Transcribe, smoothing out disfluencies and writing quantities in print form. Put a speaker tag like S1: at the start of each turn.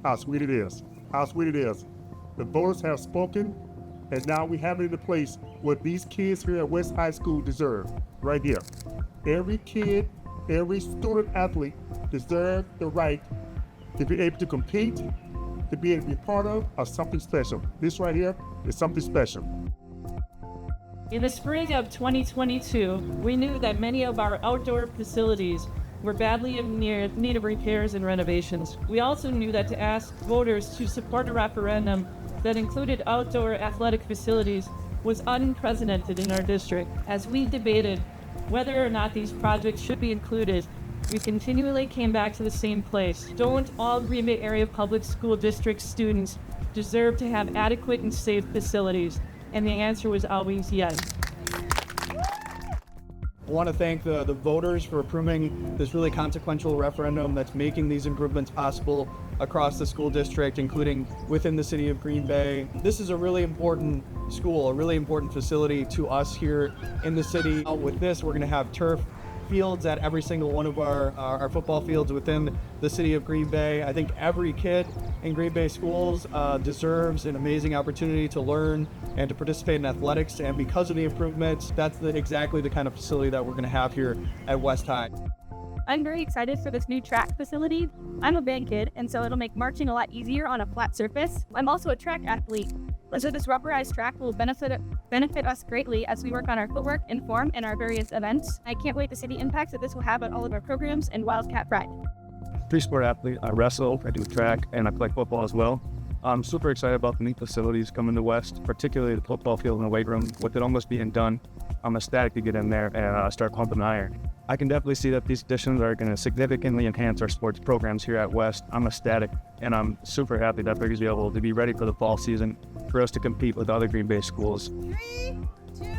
S1: How sweet it is. How sweet it is. The voters have spoken, and now we have it in place what these kids here at West High School deserve. Right here. Every kid, every student athlete deserves the right to be able to compete, to be able to be part of something special. This right here is something special.
S2: In the spring of 2022, we knew that many of our outdoor facilities were badly in need of repairs and renovations. We also knew that to ask voters to support a referendum that included outdoor athletic facilities was unprecedented in our district. As we debated whether or not these projects should be included, we continually came back to the same place. Don't all Green Bay area public school district students deserve to have adequate and safe facilities? And the answer was always yes.
S3: I want to thank the voters for approving this really consequential referendum that's making these improvements possible across the school district, including within the city of Green Bay. This is a really important school, a really important facility to us here in the city. With this, we're going to have turf fields at every single one of our football fields within the city of Green Bay. I think every kid in Green Bay schools deserves an amazing opportunity to learn and to participate in athletics. And because of the improvements, that's exactly the kind of facility that we're going to have here at West High.
S4: I'm very excited for this new track facility. I'm a band kid, and so it'll make marching a lot easier on a flat surface. I'm also a track athlete, so this rubberized track will benefit us greatly as we work on our footwork and form in our various events. I can't wait to see the impacts that this will have on all of our programs and Wildcat Pride.
S5: Three-sport athlete. I wrestle, I do track, and I play football as well. I'm super excited about the new facilities coming to West, particularly the football field and the weight room. With it almost being done, I'm ecstatic to get in there and start pumping iron. I can definitely see that these additions are going to significantly enhance our sports programs here at West. I'm ecstatic, and I'm super happy that we're going to be able to be ready for the fall season for us to compete with other Green Bay schools.
S6: 3, 2,